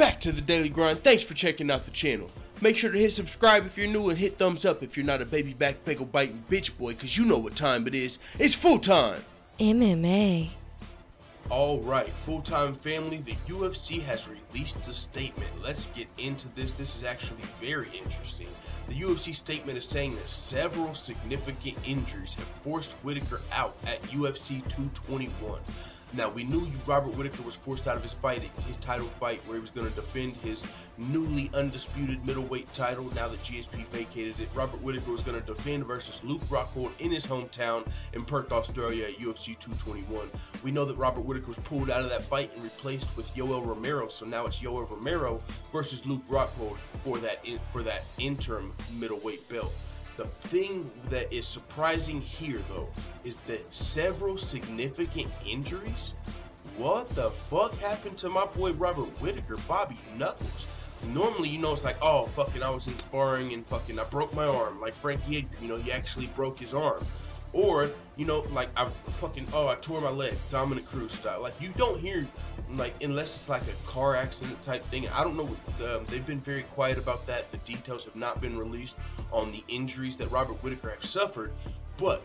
back to the daily grind. Thanks for checking out the channel. Make sure to hit subscribe if you're new and hit thumbs up if you're not a baby back pickle biting bitch boy, cause you know what time it is. It's full time. MMA. Alright, full-time family, the UFC has released a statement. Let's get into this. This is actually very interesting. The UFC statement is saying that several significant injuries have forced Whittaker out at UFC 221. Now, we knew Robert Whittaker was forced out of his title fight, where he was going to defend his newly undisputed middleweight title. Now that GSP vacated it, Robert Whittaker was going to defend versus Luke Rockhold in his hometown in Perth, Australia at UFC 221. We know that Robert Whittaker was pulled out of that fight and replaced with Yoel Romero, so now it's Yoel Romero versus Luke Rockhold for that interim middleweight belt. The thing that is surprising here, though, is that several significant injuries. What the fuck happened to my boy Robert Whittaker, Bobby Knuckles? Normally, you know, it's like, oh, fucking, I was in sparring and fucking, I broke my arm. Like Frankie Edgar, you know, he actually broke his arm. Or, you know, like, I tore my leg, Dominic Cruz style. Like, you don't hear, like, unless it's like a car accident type thing. I don't know, they've been very quiet about that. The details have not been released on the injuries that Robert Whittaker has suffered. But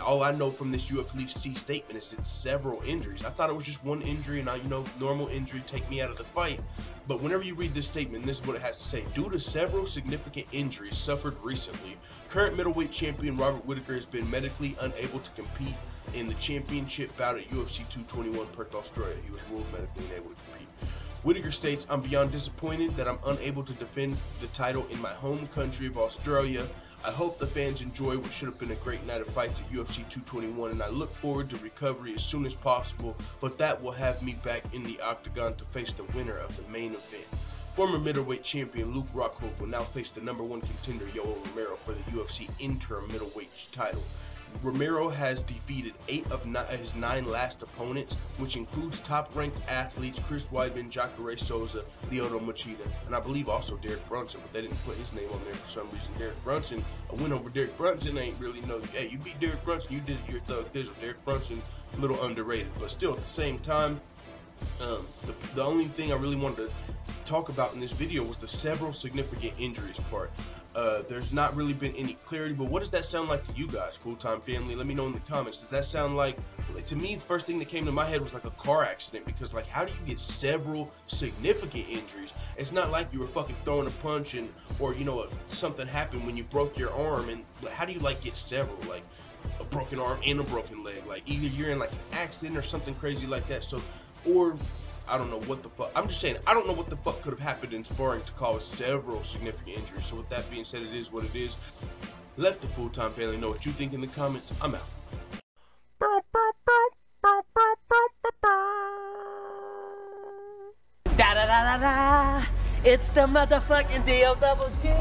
all I know from this UFC statement is it's several injuries. I thought it was just one injury, and you know, normal injury, take me out of the fight. But whenever you read this statement, this is what it has to say. Due to several significant injuries suffered recently, current middleweight champion Robert Whittaker has been medically unable to compete in the championship bout at UFC 221 Perth, Australia. He was ruled medically unable to compete. Whittaker states, "I'm beyond disappointed that I'm unable to defend the title in my home country of Australia. I hope the fans enjoy what should have been a great night of fights at UFC 221, and I look forward to recovery as soon as possible, but that will have me back in the octagon to face the winner of the main event." Former middleweight champion Luke Rockhold will now face the #1 contender Yoel Romero for the UFC interim middleweight title. Romero has defeated 8 of his 9 last opponents, which includes top-ranked athletes Chris Weidman, Jacare Souza, Lyoto Machida, and I believe also Derek Brunson, but they didn't put his name on there for some reason. Derek Brunson, a win over Derek Brunson ain't really no, hey, you beat Derek Brunson, you did your thug dizzle. Derek Brunson, a little underrated, but still at the same time, the only thing I really wanted to talk about in this video was the several significant injuries part. There's not really been any clarity, but what does that sound like to you guys, full-time family? Let me know in the comments. Does that sound like, to me, the first thing that came to my head was like a car accident, because like, how do you get several significant injuries? It's not like you were fucking throwing a punch and, or you know, something happened when you broke your arm, and how do you like get several, like a broken arm and a broken leg? Like either you're in like an accident or something crazy like that, so, or I don't know what the fuck. I'm just saying, I don't know what the fuck could have happened in sparring to cause several significant injuries. So with that being said, it is what it is. Let the full-time family know what you think in the comments. I'm out. Da da da da da. It's the motherfucking DOWG.